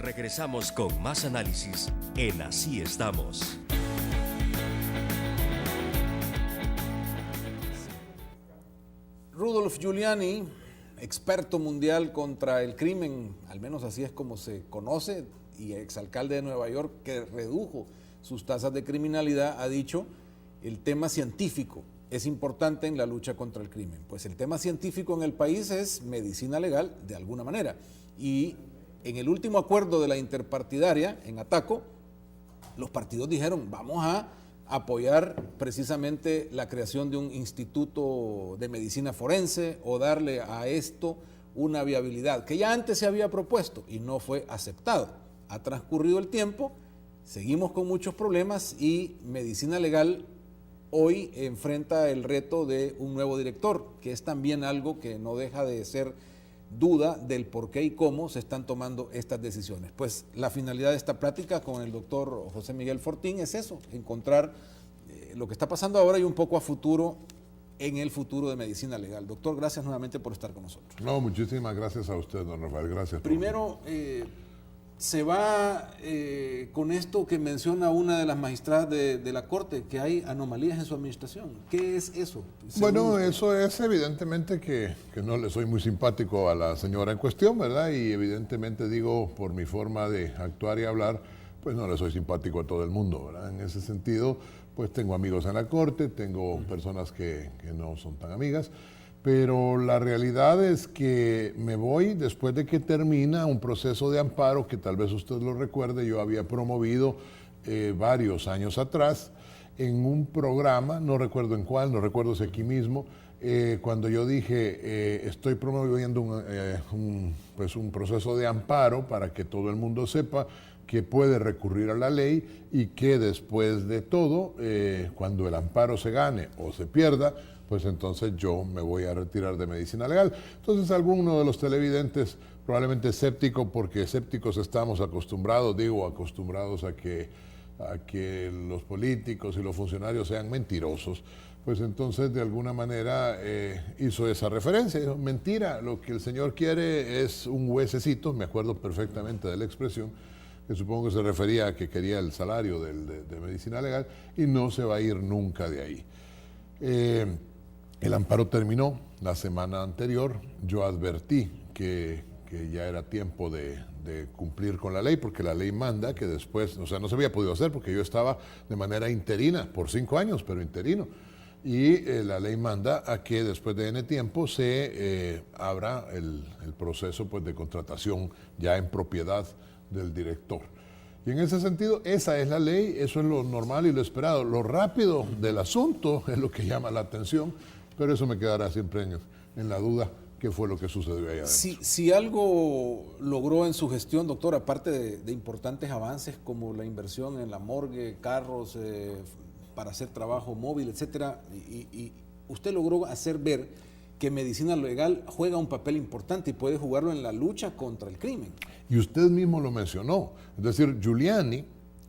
Regresamos con más análisis en Así Estamos. Rudolph Giuliani, experto mundial contra el crimen, al menos así es como se conoce, y exalcalde de Nueva York, que redujo sus tasas de criminalidad, ha dicho: el tema científico es importante en la lucha contra el crimen. Pues el tema científico en el país es medicina legal, de alguna manera. Y en el último acuerdo de la interpartidaria, en Ataco, los partidos dijeron: vamos a apoyar precisamente la creación de un instituto de medicina forense o darle a esto una viabilidad que ya antes se había propuesto y no fue aceptado. Ha transcurrido el tiempo, seguimos con muchos problemas y medicina legal hoy enfrenta el reto de un nuevo director, que es también algo que no deja de ser duda del por qué y cómo se están tomando estas decisiones. Pues la finalidad de esta plática con el doctor José Miguel Fortín es eso, encontrar lo que está pasando ahora y un poco a futuro, en el futuro de medicina legal. Doctor, gracias nuevamente por estar con nosotros. No, muchísimas gracias a usted, don Rafael, gracias. Primero, se va con esto que menciona una de las magistradas de la Corte, que hay anomalías en su administración. ¿Qué es eso? Bueno, eso es evidentemente que no le soy muy simpático a la señora en cuestión, ¿verdad? Y evidentemente digo, por mi forma de actuar y hablar, pues no le soy simpático a todo el mundo, ¿verdad? En ese sentido, pues tengo amigos en la Corte, tengo personas que no son tan amigas, pero la realidad es que me voy después de que termina un proceso de amparo que tal vez usted lo recuerde, yo había promovido varios años atrás en un programa, no recuerdo en cuál, no recuerdo si aquí mismo, cuando yo dije estoy promoviendo un proceso de amparo para que todo el mundo sepa que puede recurrir a la ley y que después de todo, cuando el amparo se gane o se pierda, pues entonces yo me voy a retirar de medicina legal. Entonces alguno de los televidentes, probablemente escéptico, porque escépticos estamos acostumbrados, acostumbrados a que los políticos y los funcionarios sean mentirosos, pues entonces de alguna manera hizo esa referencia, dijo: mentira, lo que el señor quiere es un huesecito, me acuerdo perfectamente de la expresión, que supongo que se refería a que quería el salario de medicina legal y no se va a ir nunca de ahí. El amparo terminó la semana anterior, yo advertí que ya era tiempo de cumplir con la ley, porque la ley manda que después, o sea, no se había podido hacer porque yo estaba de manera interina, por 5 años, pero interino, y la ley manda a que después de N tiempo se abra el proceso pues, de contratación ya en propiedad del director. Y en ese sentido, esa es la ley, eso es lo normal y lo esperado. Lo rápido del asunto es lo que llama la atención, pero eso me quedará siempre en la duda qué fue lo que sucedió allá adentro. Si algo logró en su gestión, doctor, aparte de importantes avances como la inversión en la morgue, carros para hacer trabajo móvil, etcétera, y usted logró hacer ver que medicina legal juega un papel importante y puede jugarlo en la lucha contra el crimen. Y usted mismo lo mencionó, es decir, Giuliani,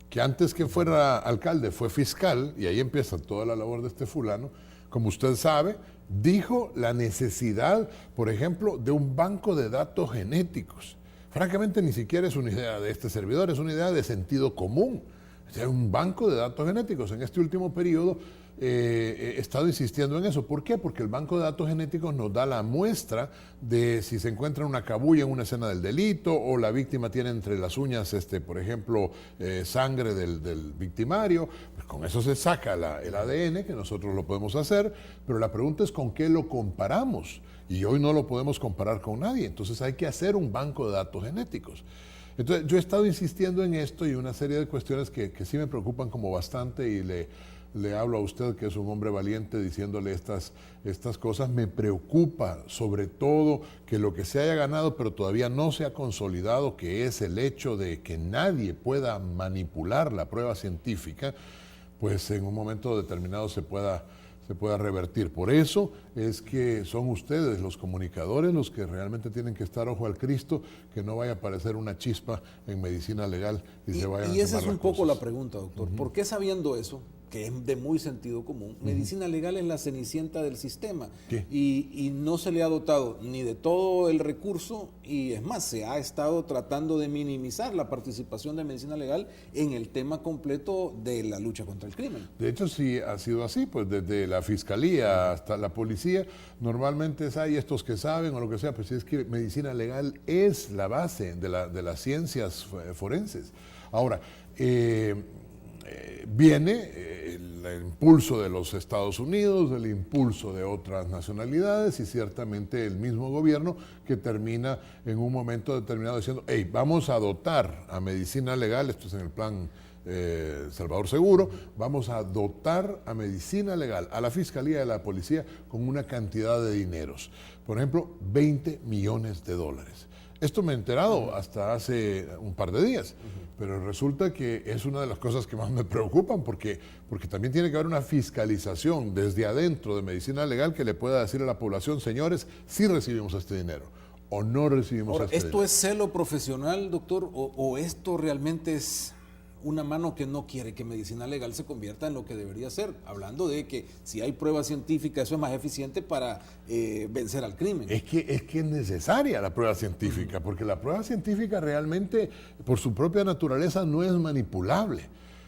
que antes que fuera alcalde fue fiscal, y ahí empieza toda la labor de este fulano, como usted sabe, dijo la necesidad, por ejemplo, de un banco de datos genéticos. Francamente, ni siquiera es una idea de este servidor, es una idea de sentido común. O sea, un banco de datos genéticos. En este último periodo he estado insistiendo en eso. ¿Por qué? Porque el banco de datos genéticos nos da la muestra de si se encuentra una cabulla en una escena del delito o la víctima tiene entre las uñas, por ejemplo, sangre del victimario. Pues con eso se saca el ADN, que nosotros lo podemos hacer, pero la pregunta es con qué lo comparamos. Y hoy no lo podemos comparar con nadie. Entonces hay que hacer un banco de datos genéticos. Entonces yo he estado insistiendo en esto y una serie de cuestiones que sí me preocupan como bastante, y le hablo a usted que es un hombre valiente diciéndole estas cosas. Me preocupa sobre todo que lo que se haya ganado pero todavía no se ha consolidado, que es el hecho de que nadie pueda manipular la prueba científica, pues en un momento determinado se pueda revertir. Por eso es que son ustedes, los comunicadores, los que realmente tienen que estar ojo al Cristo, que no vaya a aparecer una chispa en medicina legal y se vayan a esa es tomar un las poco cosas. la pregunta, doctor. ¿Por qué, sabiendo eso, que es de muy sentido común. Medicina legal es la cenicienta del sistema ¿Qué? y no se le ha dotado ni de todo el recurso, y es más, se ha estado tratando de minimizar la participación de medicina legal en el tema completo de la lucha contra el crimen. De hecho, sí ha sido así, pues desde la fiscalía hasta la policía, normalmente hay estos que saben o lo que sea, pues es que medicina legal es la base de las ciencias forenses. Ahora, viene el impulso de los Estados Unidos, el impulso de otras nacionalidades y ciertamente el mismo gobierno que termina en un momento determinado diciendo, hey, vamos a dotar a medicina legal, esto es en el plan Salvador Seguro, vamos a dotar a medicina legal, a la fiscalía y a la policía con una cantidad de dineros. Por ejemplo, 20 millones de dólares. Esto me he enterado hasta hace un par de días, pero resulta que es una de las cosas que más me preocupan porque también tiene que haber una fiscalización desde adentro de medicina legal que le pueda decir a la población, señores, si recibimos este dinero o no recibimos Ahora, este dinero. ¿esto es celo profesional, doctor, o esto realmente es una mano que no quiere que medicina legal se convierta en lo que debería ser? Hablando de que si hay prueba científica, eso es más eficiente para vencer al crimen. Es que es necesaria la prueba científica, porque la prueba científica realmente, por su propia naturaleza, no es manipulable.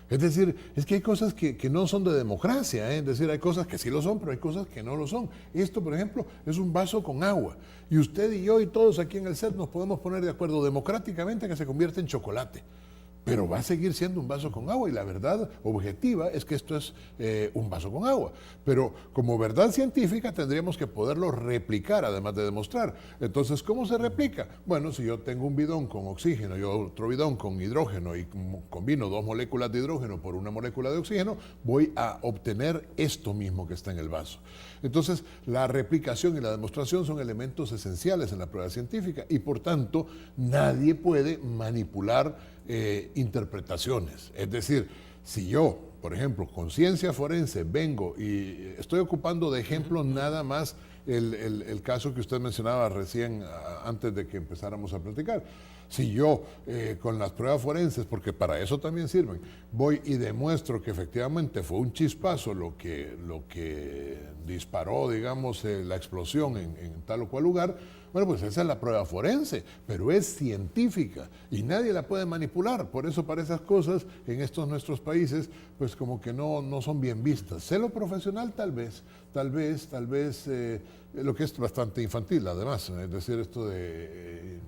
Es decir, es que hay cosas que no son de democracia, ¿eh? Es decir, hay cosas que sí lo son, pero hay cosas que no lo son. Esto, por ejemplo, es un vaso con agua. Y usted y yo y todos aquí en el set nos podemos poner de acuerdo democráticamente que se convierta en chocolate. Pero va a seguir siendo un vaso con agua y la verdad objetiva es que esto es un vaso con agua. Pero como verdad científica tendríamos que poderlo replicar, además de demostrar. Entonces, ¿cómo se replica? Bueno, si yo tengo un bidón con oxígeno y otro bidón con hidrógeno y combino 2 moléculas de hidrógeno por 1 molécula de oxígeno, voy a obtener esto mismo que está en el vaso. Entonces, la replicación y la demostración son elementos esenciales en la prueba científica y por tanto nadie puede manipular interpretaciones. Es decir, si yo, por ejemplo, con ciencia forense vengo y estoy ocupando de ejemplo nada más el caso que usted mencionaba recién antes de que empezáramos a platicar. Si yo con las pruebas forenses, porque para eso también sirven, voy y demuestro que efectivamente fue un chispazo lo que disparó, digamos, la explosión en tal o cual lugar, bueno, pues esa es la prueba forense, pero es científica y nadie la puede manipular. Por eso para esas cosas en estos nuestros países, pues como que no son bien vistas. Celo profesional tal vez, lo que es bastante infantil además, es decir, esto de...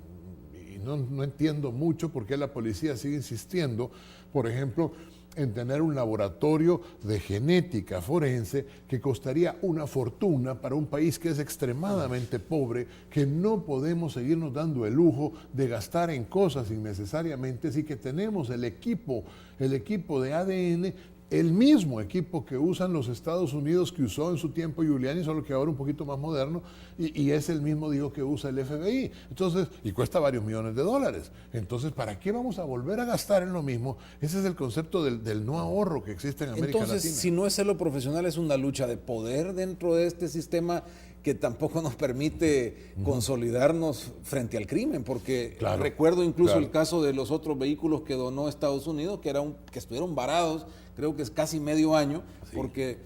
No entiendo mucho por qué la policía sigue insistiendo, por ejemplo, en tener un laboratorio de genética forense que costaría una fortuna para un país que es extremadamente pobre, que no podemos seguirnos dando el lujo de gastar en cosas innecesariamente, sí que tenemos el equipo de ADN, el mismo equipo que usan los Estados Unidos, que usó en su tiempo Giuliani, solo que ahora un poquito más moderno, y es el mismo, digo, que usa el FBI. Entonces, y cuesta varios millones de dólares. Entonces, ¿para qué vamos a volver a gastar en lo mismo? Ese es el concepto del no ahorro que existe en América Latina. Entonces, si no es celo profesional, es una lucha de poder dentro de este sistema que tampoco nos permite consolidarnos frente al crimen, porque recuerdo incluso el caso de los otros vehículos que donó Estados Unidos, que estuvieron varados, creo que es casi medio año, porque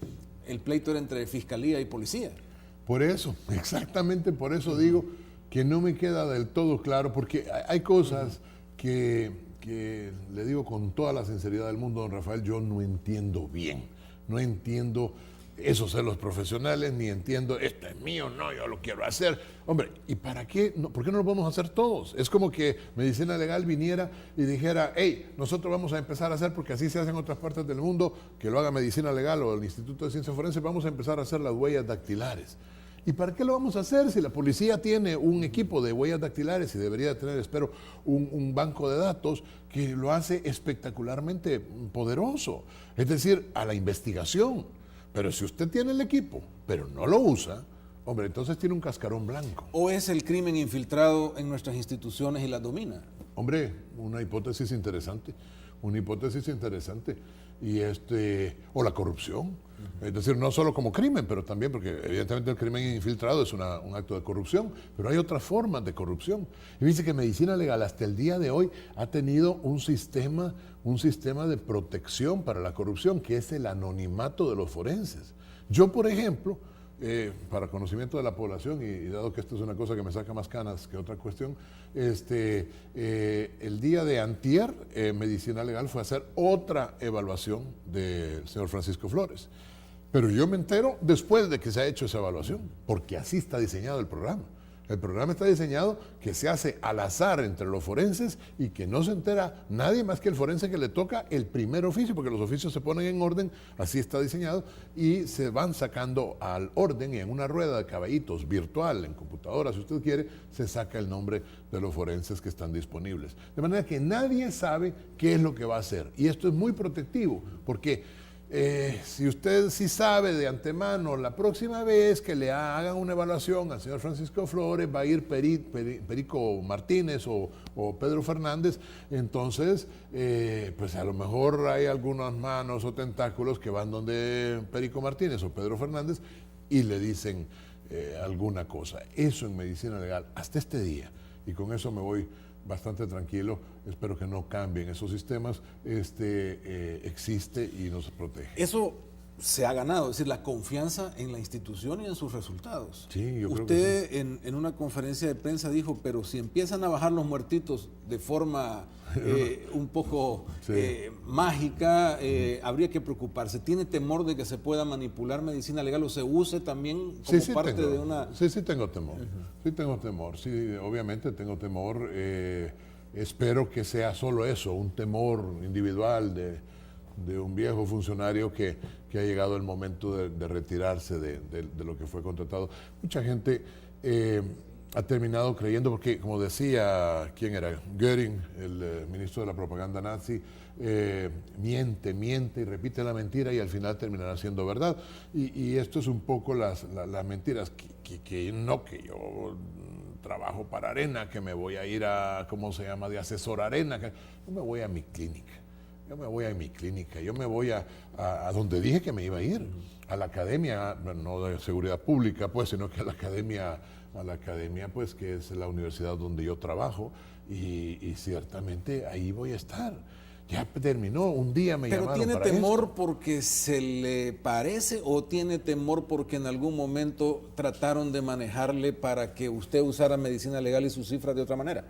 el pleito era entre fiscalía y policía. Por eso, exactamente por eso digo que no me queda del todo claro, porque hay cosas que le digo con toda la sinceridad del mundo, don Rafael, yo no entiendo bien, no entiendo esos celos profesionales, ni entiendo, esto es mío, no, yo lo quiero hacer. Hombre, ¿y para qué? No, ¿por qué no lo podemos hacer todos? Es como que medicina legal viniera y dijera, hey, nosotros vamos a empezar a hacer, porque así se hace en otras partes del mundo, que lo haga medicina legal o el Instituto de Ciencia Forense, vamos a empezar a hacer las huellas dactilares. ¿Y para qué lo vamos a hacer si la policía tiene un equipo de huellas dactilares y debería tener, espero, un banco de datos que lo hace espectacularmente poderoso? Es decir, a la investigación. Pero si usted tiene el equipo, pero no lo usa, hombre, entonces tiene un cascarón blanco. ¿O es el crimen infiltrado en nuestras instituciones y las domina? Hombre, una hipótesis interesante. una hipótesis interesante. Y o la corrupción. Es decir, no solo como crimen, pero también porque evidentemente el crimen infiltrado es un acto de corrupción, pero hay otras formas de corrupción. Y dice que medicina legal hasta el día de hoy ha tenido un sistema de protección para la corrupción, que es el anonimato de los forenses. Yo, por ejemplo, para conocimiento de la población, y dado que esto es una cosa que me saca más canas que otra cuestión, el día de antier, Medicina Legal fue a hacer otra evaluación del señor Francisco Flores. Pero yo me entero después de que se ha hecho esa evaluación, porque así está diseñado el programa. El programa está diseñado que se hace al azar entre los forenses y que no se entera nadie más que el forense que le toca el primer oficio, porque los oficios se ponen en orden, así está diseñado, y se van sacando al orden y en una rueda de caballitos virtual, en computadora, si usted quiere, se saca el nombre de los forenses que están disponibles. De manera que nadie sabe qué es lo que va a hacer. Y esto es muy protectivo, porque si usted sí sabe de antemano, la próxima vez que le hagan una evaluación al señor Francisco Flores va a ir Perico Martínez o Pedro Fernández, entonces pues a lo mejor hay algunas manos o tentáculos que van donde Perico Martínez o Pedro Fernández y le dicen alguna cosa. Eso en medicina legal hasta este día, y con eso me voy bastante tranquilo, espero que no cambien esos sistemas, existe y nos protege. Eso se ha ganado, es decir, la confianza en la institución y en sus resultados. Sí, yo creo Usted que sí. en una conferencia de prensa dijo, pero si empiezan a bajar los muertitos de forma un poco mágica, habría que preocuparse. ¿Tiene temor de que se pueda manipular medicina legal o se use también como parte de una...? Sí, tengo temor. Sí tengo temor. Sí, obviamente tengo temor. Espero que sea solo eso, un temor individual de un viejo funcionario que ha llegado el momento de retirarse de lo que fue contratado. Mucha gente ha terminado creyendo, porque como decía, ¿quién era? Göring, el ministro de la propaganda nazi, miente y repite la mentira y al final terminará siendo verdad. Y esto es un poco las mentiras, que yo trabajo para Arena, que me voy a ir a, ¿cómo se llama?, de asesor Arena, que yo me voy a mi clínica. Yo me voy a donde dije que me iba a ir, a la academia, no de seguridad pública, pues, sino que a la academia, pues, que es la universidad donde yo trabajo, y ciertamente ahí voy a estar. Ya terminó, un día me llamaron para eso. ¿Pero tiene temor porque se le parece o tiene temor porque en algún momento trataron de manejarle para que usted usara medicina legal y sus cifras de otra manera?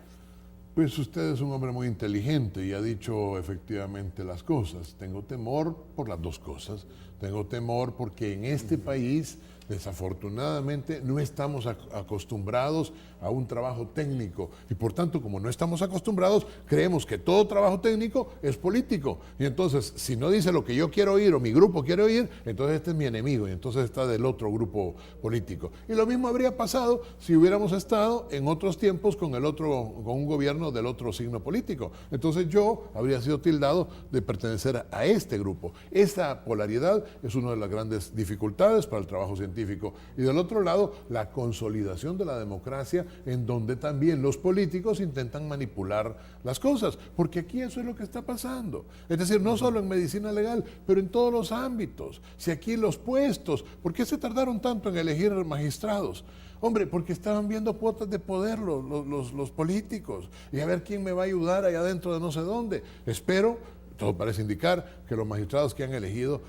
Pues usted es un hombre muy inteligente y ha dicho efectivamente las cosas. Tengo temor por las dos cosas. Tengo temor porque en este país, desafortunadamente, no estamos acostumbrados a un trabajo técnico. Y por tanto, como no estamos acostumbrados, creemos que todo trabajo técnico es político. Y entonces, si no dice lo que yo quiero oír o mi grupo quiere oír, entonces este es mi enemigo y entonces está del otro grupo político. Y lo mismo habría pasado si hubiéramos estado en otros tiempos con un gobierno del otro signo político. Entonces yo habría sido tildado de pertenecer a este grupo. Esta polaridad es una de las grandes dificultades para el trabajo científico. Y del otro lado, la consolidación de la democracia, en donde también los políticos intentan manipular las cosas, porque aquí eso es lo que está pasando. Es decir, no solo en medicina legal, pero en todos los ámbitos. Si aquí los puestos, ¿por qué se tardaron tanto en elegir magistrados? Hombre, porque estaban viendo cuotas de poder los políticos, y a ver quién me va a ayudar allá adentro de no sé dónde. Espero, todo parece indicar, que los magistrados que han elegido,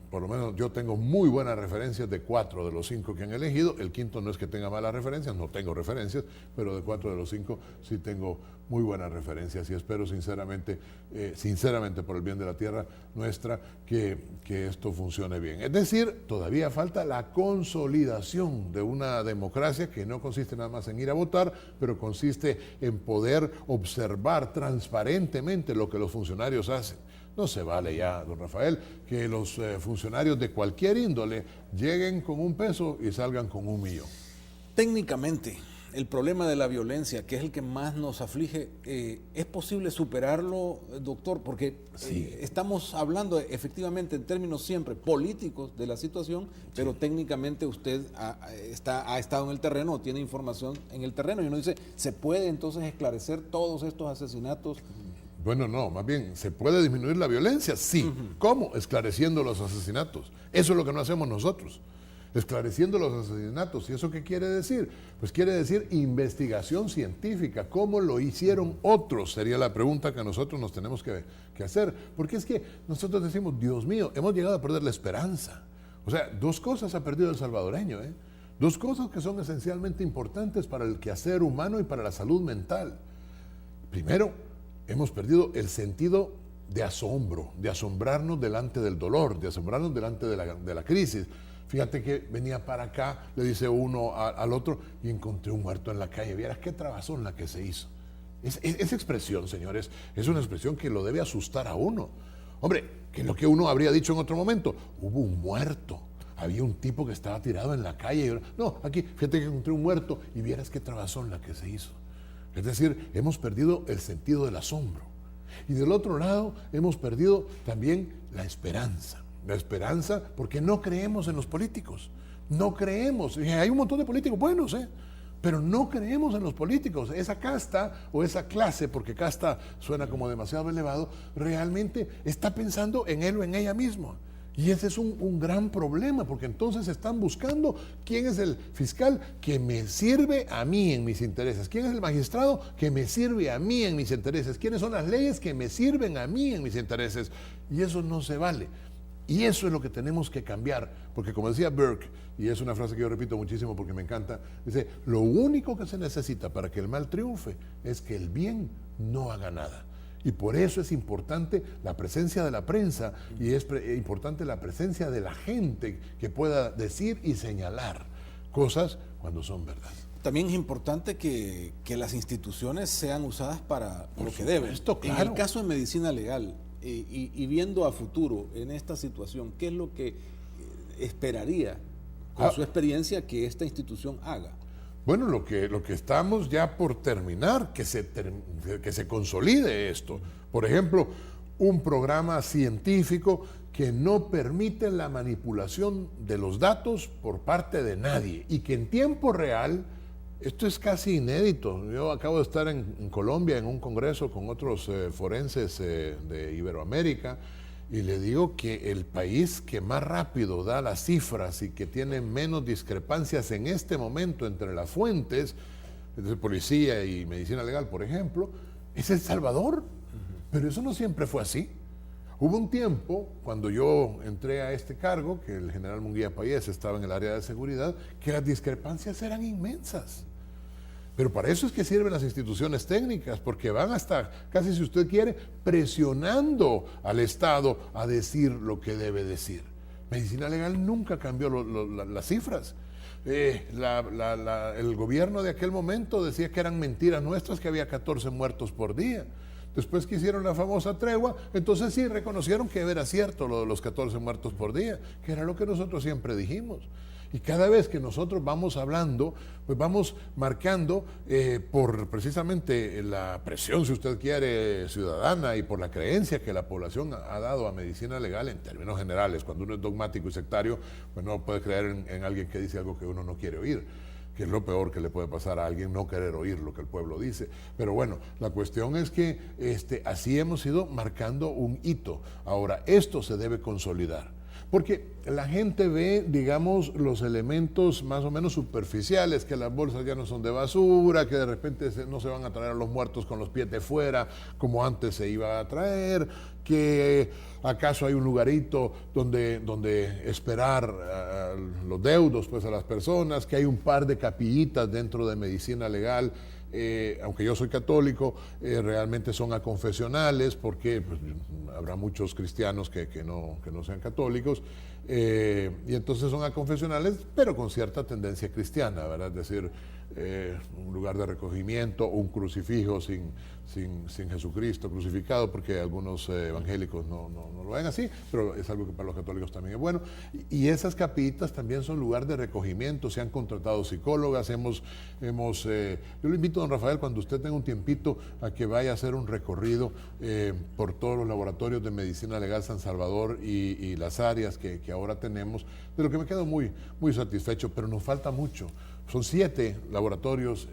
por lo menos yo tengo muy buenas referencias de 4 de los 5 que han elegido. El quinto no es que tenga malas referencias, no tengo referencias, pero de 4 de los 5 sí tengo muy buenas referencias y espero sinceramente por el bien de la tierra nuestra, que esto funcione bien. Es decir, todavía falta la consolidación de una democracia que no consiste nada más en ir a votar, pero consiste en poder observar transparentemente lo que los funcionarios hacen. No se vale ya, don Rafael, que los funcionarios de cualquier índole lleguen con un peso y salgan con 1 millón. Técnicamente, el problema de la violencia, que es el que más nos aflige, ¿es posible superarlo, doctor? Porque sí, estamos hablando efectivamente en términos siempre políticos de la situación, pero técnicamente usted ha estado en el terreno, tiene información en el terreno, y uno dice, ¿se puede entonces esclarecer todos estos asesinatos Bueno, no, más bien, ¿se puede disminuir la violencia? Sí. ¿Cómo? Esclareciendo los asesinatos. Eso es lo que no hacemos nosotros. Esclareciendo los asesinatos. ¿Y eso qué quiere decir? Pues quiere decir investigación científica. ¿Cómo lo hicieron otros? Sería la pregunta que nosotros nos tenemos que hacer. Porque es que nosotros decimos, Dios mío, hemos llegado a perder la esperanza. O sea, dos cosas ha perdido el salvadoreño, ¿eh? Dos cosas que son esencialmente importantes para el quehacer humano y para la salud mental. Primero, hemos perdido el sentido de asombro, de asombrarnos delante del dolor, de asombrarnos delante de la crisis. Fíjate que venía para acá, le dice uno al otro, y encontré un muerto en la calle. Vieras qué trabazón la que se hizo. Esa expresión, señores, es una expresión que lo debe asustar a uno. Hombre, que es lo que uno habría dicho en otro momento. Hubo un muerto. Había un tipo que estaba tirado en la calle. No, aquí, fíjate que encontré un muerto y vieras qué trabazón la que se hizo. Es decir, hemos perdido el sentido del asombro. Y del otro lado, hemos perdido también la esperanza. La esperanza porque no creemos en los políticos. No creemos. Y hay un montón de políticos buenos, pero no creemos en los políticos. Esa casta o esa clase, porque casta suena como demasiado elevado, realmente está pensando en él o en ella misma. Y ese es un gran problema, porque entonces están buscando quién es el fiscal que me sirve a mí en mis intereses, quién es el magistrado que me sirve a mí en mis intereses, quiénes son las leyes que me sirven a mí en mis intereses. Y eso no se vale. Y eso es lo que tenemos que cambiar, porque como decía Burke, y es una frase que yo repito muchísimo porque me encanta, dice, lo único que se necesita para que el mal triunfe es que el bien no haga nada. Y por eso es importante la presencia de la prensa y es importante la presencia de la gente que pueda decir y señalar cosas cuando son verdad. También es importante que las instituciones sean usadas para lo que deben. Claro. En el caso de medicina legal y viendo a futuro en esta situación, ¿qué es lo que esperaría con su experiencia que esta institución haga? Bueno, lo que estamos ya por terminar, que se consolide esto. Por ejemplo, un programa científico que no permite la manipulación de los datos por parte de nadie y que en tiempo real, esto es casi inédito. Yo acabo de estar en Colombia en un congreso con otros forenses de Iberoamérica, y le digo que el país que más rápido da las cifras y que tiene menos discrepancias en este momento entre las fuentes, de policía y medicina legal, por ejemplo, es El Salvador. Pero eso no siempre fue así. Hubo un tiempo, cuando yo entré a este cargo, que el general Munguía Payés estaba en el área de seguridad, que las discrepancias eran inmensas. Pero para eso es que sirven las instituciones técnicas, porque van hasta, casi si usted quiere, presionando al Estado a decir lo que debe decir. Medicina legal nunca cambió las cifras. El gobierno de aquel momento decía que eran mentiras nuestras, que había 14 muertos por día. Después que hicieron la famosa tregua, entonces sí reconocieron que era cierto lo de los 14 muertos por día, que era lo que nosotros siempre dijimos. Y cada vez que nosotros vamos hablando, pues vamos marcando por precisamente la presión, si usted quiere, ciudadana y por la creencia que la población ha dado a medicina legal en términos generales. Cuando uno es dogmático y sectario, pues no puede creer en alguien que dice algo que uno no quiere oír, que es lo peor que le puede pasar a alguien, no querer oír lo que el pueblo dice. Pero bueno, la cuestión es que así hemos ido marcando un hito. Ahora, esto se debe consolidar. Porque la gente ve, digamos, los elementos más o menos superficiales, que las bolsas ya no son de basura, que de repente no se van a traer a los muertos con los pies de fuera, como antes se iba a traer, que acaso hay un lugarito donde esperar a los deudos, pues a las personas, que hay un par de capillitas dentro de medicina legal. Aunque yo soy católico, realmente son aconfesionales, porque pues, habrá muchos cristianos que no sean católicos, y entonces son aconfesionales, pero con cierta tendencia cristiana, ¿verdad? Es decir, un lugar de recogimiento, un crucifijo sin Jesucristo crucificado, porque algunos evangélicos no lo ven así, pero es algo que para los católicos también es bueno. Y esas capillitas también son lugar de recogimiento, se han contratado psicólogas, yo lo invito, don Rafael, cuando usted tenga un tiempito, a que vaya a hacer un recorrido por todos los laboratorios de medicina legal San Salvador y las áreas que ahora tenemos, de lo que me quedo muy, muy satisfecho, pero nos falta mucho. son 7 laboratorios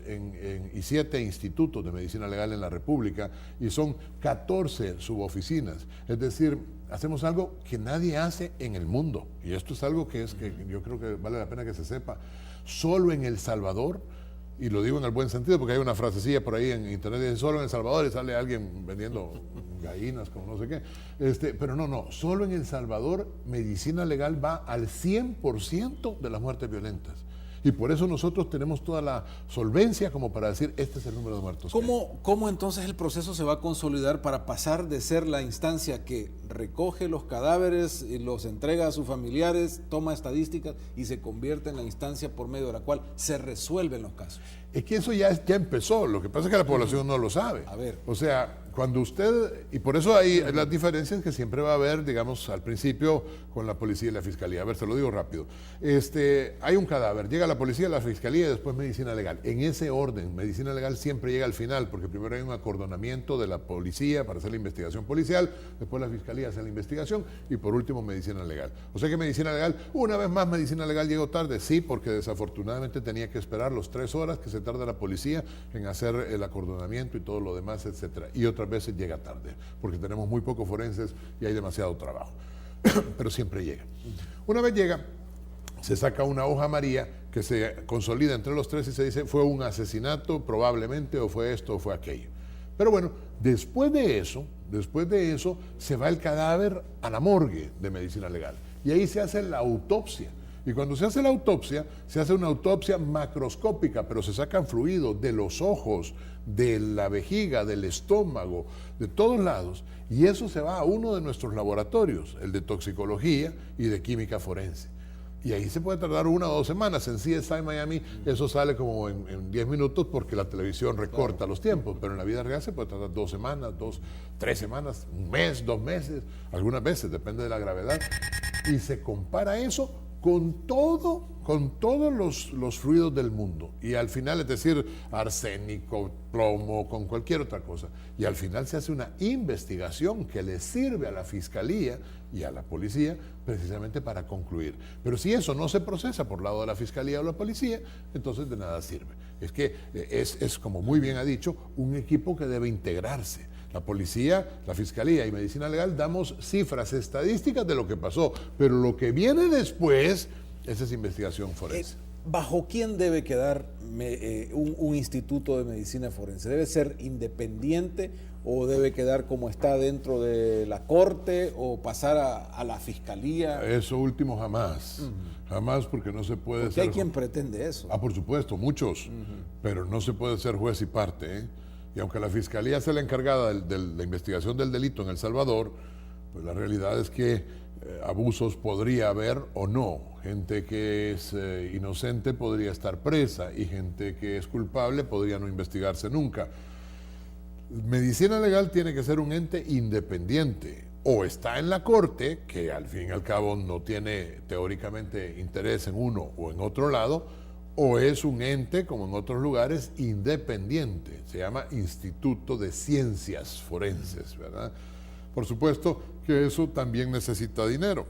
y 7 institutos de medicina legal en la República y son 14 suboficinas. Es decir, hacemos algo que nadie hace en el mundo. Y esto es algo que yo creo que vale la pena que se sepa. Solo en El Salvador, y lo digo en el buen sentido porque hay una frasecilla por ahí en internet que dice solo en El Salvador y sale alguien vendiendo gallinas como no sé qué. Pero no, solo en El Salvador medicina legal va al 100% de las muertes violentas. Y por eso nosotros tenemos toda la solvencia como para decir, este es el número de muertos. ¿Cómo entonces el proceso se va a consolidar para pasar de ser la instancia que recoge los cadáveres y los entrega a sus familiares, toma estadísticas y se convierte en la instancia por medio de la cual se resuelven los casos? Es que eso ya empezó, lo que pasa es que la población no lo sabe. A ver. O sea, cuando usted, y por eso hay las diferencias que siempre va a haber, digamos, al principio con la policía y la fiscalía. A ver, se lo digo rápido. Hay un cadáver, llega la policía, la fiscalía y después medicina legal. En ese orden, medicina legal siempre llega al final, porque primero hay un acordonamiento de la policía para hacer la investigación policial, después la fiscalía hace la investigación y por último medicina legal. O sea que medicina legal, una vez más medicina legal llegó tarde, sí, porque desafortunadamente tenía que esperar los 3 horas que se tarda la policía en hacer el acordonamiento y todo lo demás, etcétera. Y otras veces llega tarde, porque tenemos muy pocos forenses y hay demasiado trabajo. Pero siempre llega. Una vez llega, se saca una hoja amarilla que se consolida entre los 3 y se dice fue un asesinato probablemente, o fue esto o fue aquello. Pero bueno, después de eso se va el cadáver a la morgue de medicina legal y ahí se hace la autopsia. Y cuando se hace la autopsia, se hace una autopsia macroscópica, pero se sacan fluidos de los ojos, de la vejiga, del estómago, de todos lados, y eso se va a uno de nuestros laboratorios, el de toxicología y de química forense. Y ahí se puede tardar 1 o 2 semanas. En CSI Miami eso sale como en 10 minutos porque la televisión recorta los tiempos, pero en la vida real se puede tardar 2 semanas, 3 semanas, 1 mes, 2 meses, algunas veces, depende de la gravedad. Y se compara eso con todos los fluidos del mundo. Y al final, es decir, arsénico, plomo, con cualquier otra cosa. Y al final se hace una investigación que le sirve a la fiscalía y a la policía precisamente para concluir. Pero si eso no se procesa por lado de la fiscalía o la policía, entonces de nada sirve. Es que es como muy bien ha dicho, un equipo que debe integrarse. La policía, la fiscalía y medicina legal damos cifras estadísticas de lo que pasó, pero lo que viene después, esa es investigación forense. ¿Bajo quién debe quedar un instituto de medicina forense? ¿Debe ser independiente o debe quedar como está dentro de la corte o pasar a la fiscalía? Eso último jamás. Jamás, porque no se puede porque hay quien pretende eso. Por supuesto, muchos, pero no se puede ser juez y parte, ¿eh? Y aunque la fiscalía sea la encargada de la investigación del delito en El Salvador, pues la realidad es que abusos podría haber o no. Gente que es inocente podría estar presa y gente que es culpable podría no investigarse nunca. Medicina legal tiene que ser un ente independiente. O está en la corte, que al fin y al cabo no tiene teóricamente interés en uno o en otro lado, o es un ente, como en otros lugares, independiente. Se llama Instituto de Ciencias Forenses, ¿verdad? Por supuesto que eso también necesita dinero.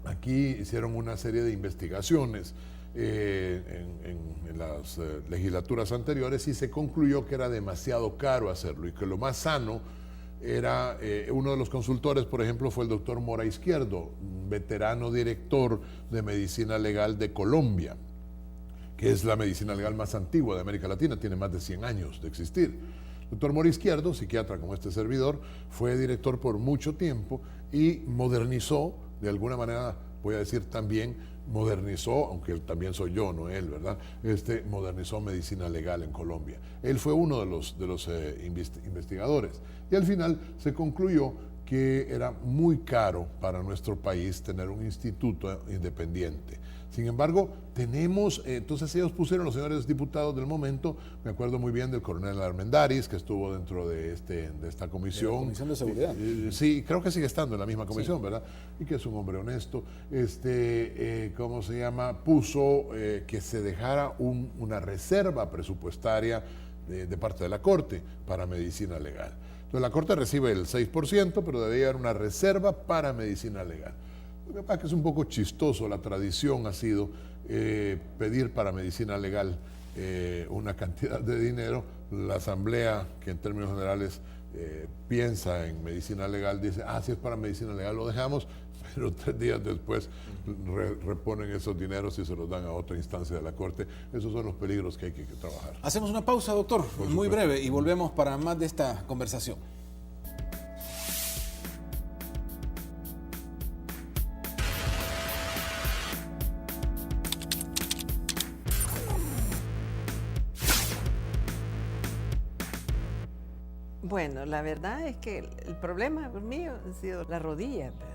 Aquí hicieron una serie de investigaciones en las legislaturas anteriores y se concluyó que era demasiado caro hacerlo y que lo más sano era, uno de los consultores, por ejemplo, fue el doctor Mora Izquierdo, un veterano director de medicina legal de Colombia, que es la medicina legal más antigua de América Latina, tiene más de 100 años de existir. El doctor Mora Izquierdo, psiquiatra como este servidor, fue director por mucho tiempo y modernizó, de alguna manera, voy a decir también, modernizó, aunque también soy yo, no él, ¿verdad? Modernizó medicina legal en Colombia. Él fue uno de los investigadores. Y al final se concluyó que era muy caro para nuestro país tener un instituto independiente. Sin embargo, tenemos, entonces ellos pusieron, los señores diputados del momento, me acuerdo muy bien del coronel Armendáriz, que estuvo dentro de esta comisión. ¿De la Comisión de Seguridad? Sí, creo que sigue estando en la misma comisión, sí. ¿Verdad? Y que es un hombre honesto. ¿Cómo se llama? Puso que se dejara una reserva presupuestaria de parte de la Corte para medicina legal. Entonces la Corte recibe el 6%, pero debía haber una reserva para medicina legal. Lo que pasa es que es un poco chistoso, la tradición ha sido pedir para medicina legal una cantidad de dinero. La asamblea, que en términos generales piensa en medicina legal, dice, si es para medicina legal lo dejamos, pero 3 días después reponen esos dineros y se los dan a otra instancia de la Corte. Esos son los peligros que hay que trabajar. Hacemos una pausa, doctor, muy breve, y volvemos para más de esta conversación. Bueno, la verdad es que el problema mío ha sido la rodilla, ¿verdad?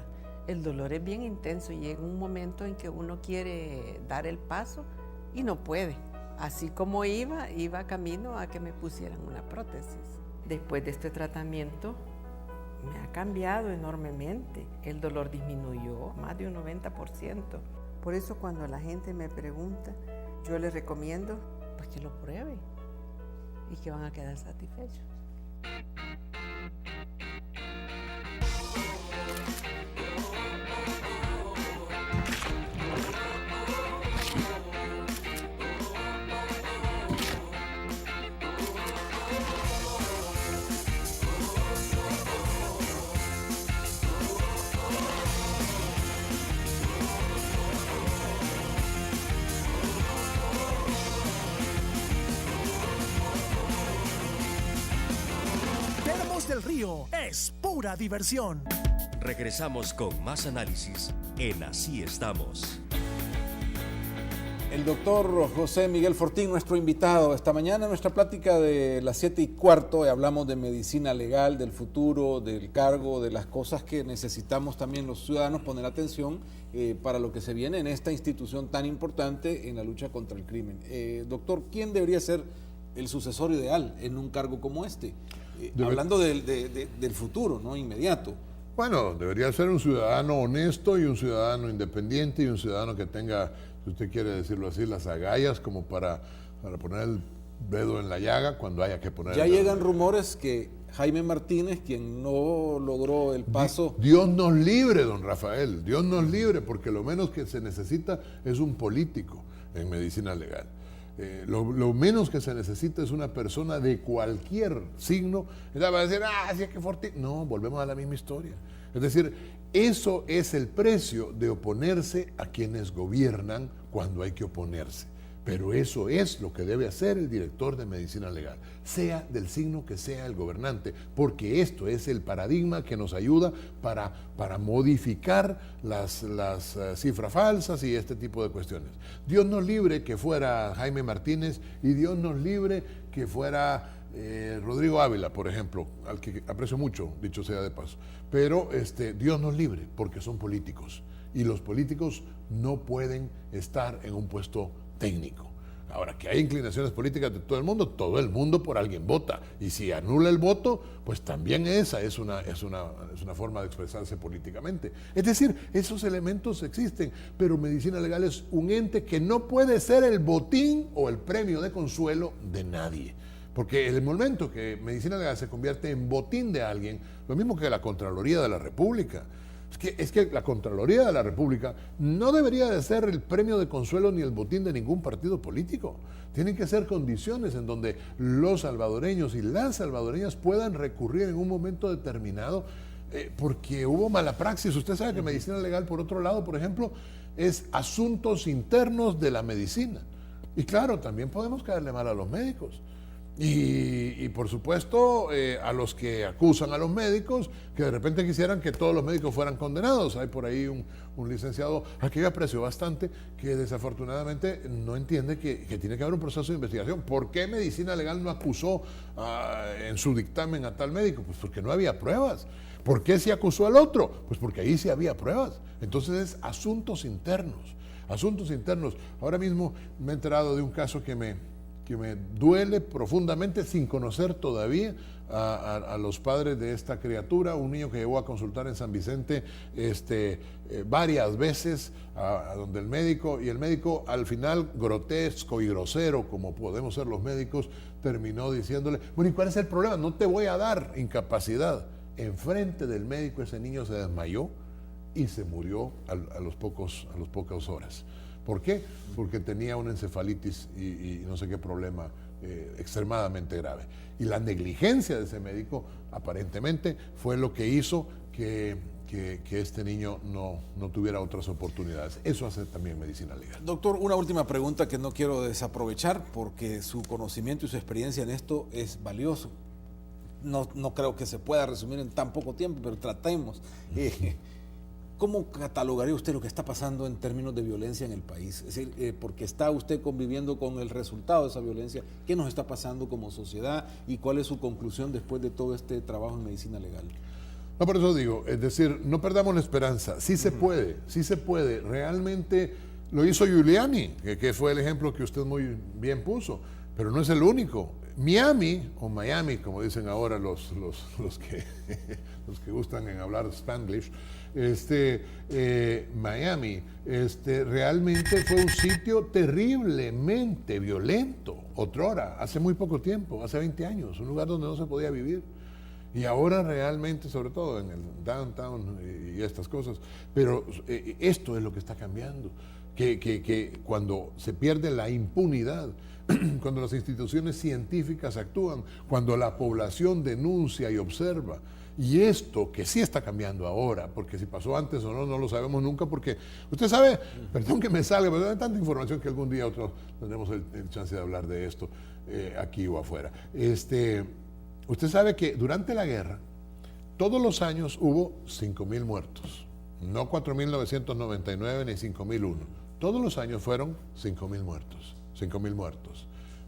El dolor es bien intenso y llega un momento en que uno quiere dar el paso y no puede. Así como iba camino a que me pusieran una prótesis. Después de este tratamiento me ha cambiado enormemente. El dolor disminuyó más de un 90%. Por eso cuando la gente me pregunta, yo les recomiendo pues que lo prueben y que van a quedar satisfechos. Del Río es pura diversión. Regresamos con más análisis en Así Estamos. El doctor José Miguel Fortín, nuestro invitado esta mañana en nuestra plática de las 7:15. Hablamos de medicina legal, del futuro, del cargo, de las cosas que necesitamos también los ciudadanos poner atención para lo que se viene en esta institución tan importante en la lucha contra el crimen. Doctor, ¿quién debería ser el sucesor ideal en un cargo como este? Hablando del futuro, ¿no? Inmediato. Bueno, debería ser un ciudadano honesto y un ciudadano independiente y un ciudadano que tenga, si usted quiere decirlo así, las agallas como para poner el dedo en la llaga cuando haya que poner. Ya llegan rumores que Jaime Martínez, quien no logró el paso... Dios nos libre, don Rafael, Dios nos libre, porque lo menos que se necesita es un político en medicina legal. Lo menos que se necesita es una persona de cualquier signo. Ella va a decir, sí es que Fortín. No, volvemos a la misma historia. Es decir, eso es el precio de oponerse a quienes gobiernan cuando hay que oponerse. Pero eso es lo que debe hacer el director de medicina legal, sea del signo que sea el gobernante, porque esto es el paradigma que nos ayuda para modificar las cifras falsas y este tipo de cuestiones. Dios nos libre que fuera Jaime Martínez y Dios nos libre que fuera Rodrigo Ávila, por ejemplo, al que aprecio mucho, dicho sea de paso. Pero Dios nos libre, porque son políticos y los políticos no pueden estar en un puesto técnico. Ahora, que hay inclinaciones políticas de todo el mundo por alguien vota, y si anula el voto, pues también esa es una forma de expresarse políticamente. Es decir, esos elementos existen, pero medicina legal es un ente que no puede ser el botín o el premio de consuelo de nadie. Porque en el momento que medicina legal se convierte en botín de alguien, lo mismo que la Contraloría de la República, es que la Contraloría de la República no debería de ser el premio de consuelo ni el botín de ningún partido político. Tienen que ser condiciones en donde los salvadoreños y las salvadoreñas puedan recurrir en un momento determinado, porque hubo mala praxis. Usted sabe que medicina legal, por otro lado, por ejemplo, es asuntos internos de la medicina. Y claro, también podemos caerle mal a los médicos. Y por supuesto a los que acusan a los médicos, que de repente quisieran que todos los médicos fueran condenados. Hay por ahí un licenciado a quien yo aprecio bastante, que desafortunadamente no entiende que tiene que haber un proceso de investigación. ¿Por qué medicina legal no acusó en su dictamen a tal médico? Pues porque no había pruebas. ¿Por qué sí acusó al otro? Pues porque ahí sí había pruebas. Entonces es asuntos internos. Asuntos internos. Ahora mismo me he enterado de un caso que me duele profundamente, sin conocer todavía a los padres de esta criatura, un niño que llegó a consultar en San Vicente varias veces a donde el médico, y el médico al final, grotesco y grosero como podemos ser los médicos, terminó diciéndole, bueno, ¿y cuál es el problema? No te voy a dar incapacidad. Enfrente del médico ese niño se desmayó y se murió a las pocas horas. ¿Por qué? Porque tenía una encefalitis y no sé qué problema extremadamente grave. Y la negligencia de ese médico aparentemente fue lo que hizo que este niño no tuviera otras oportunidades. Eso hace también medicina legal. Doctor, una última pregunta que no quiero desaprovechar porque su conocimiento y su experiencia en esto es valioso. No creo que se pueda resumir en tan poco tiempo, pero tratemos. ¿Cómo catalogaría usted lo que está pasando en términos de violencia en el país? Es decir, porque está usted conviviendo con el resultado de esa violencia. ¿Qué nos está pasando como sociedad y cuál es su conclusión después de todo este trabajo en medicina legal? No, por eso digo, es decir, no perdamos la esperanza. Sí se puede, sí se puede. Realmente lo hizo Giuliani, que fue el ejemplo que usted muy bien puso, pero no es el único. Miami, o Miami, como dicen ahora los que gustan en hablar Spanglish, Miami, realmente fue un sitio terriblemente violento, otrora, hace muy poco tiempo, hace 20 años, un lugar donde no se podía vivir. Y ahora realmente, sobre todo en el downtown y estas cosas, pero esto es lo que está cambiando, que cuando se pierde la impunidad, cuando las instituciones científicas actúan, cuando la población denuncia y observa, y esto que sí está cambiando ahora, porque si pasó antes o no lo sabemos nunca, porque usted sabe, perdón que me salga, pero hay tanta información que algún día otro tendremos el chance de hablar de esto aquí o afuera. Usted sabe que durante la guerra, todos los años hubo 5,000 muertos, no 4,999 ni 5,001. Todos los años fueron 5,000 muertos. 5,000 muertos.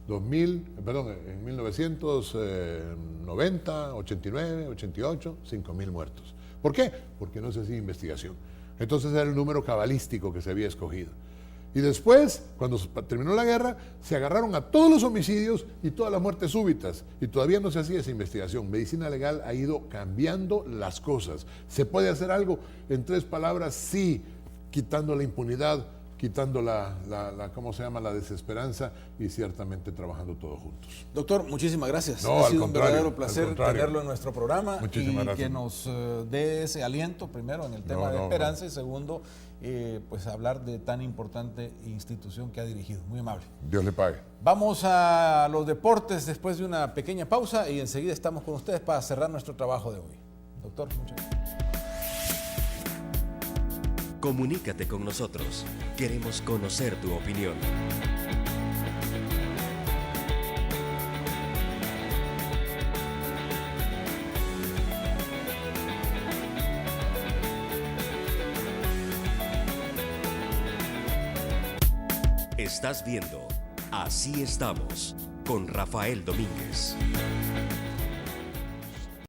En 1990, 89, 88, 5,000 muertos. ¿Por qué? Porque no se hacía investigación. Entonces era el número cabalístico que se había escogido. Y después, cuando terminó la guerra, se agarraron a todos los homicidios y todas las muertes súbitas. Y todavía no se hacía esa investigación. Medicina legal ha ido cambiando las cosas. ¿Se puede hacer algo? En 3 palabras, sí, quitando la impunidad, quitando la desesperanza y ciertamente trabajando todos juntos. Doctor, muchísimas gracias. No, ha sido un verdadero placer contrario. tenerlo en nuestro programa Muchísimas gracias. Que nos dé ese aliento, primero en el tema de esperanza y segundo, pues hablar de tan importante institución que ha dirigido. Muy amable. Dios le pague. Vamos a los deportes después de una pequeña pausa y enseguida estamos con ustedes para cerrar nuestro trabajo de hoy. Doctor, muchas gracias. Comunícate con nosotros. Queremos conocer tu opinión. Estás viendo Así Estamos con Rafael Domínguez.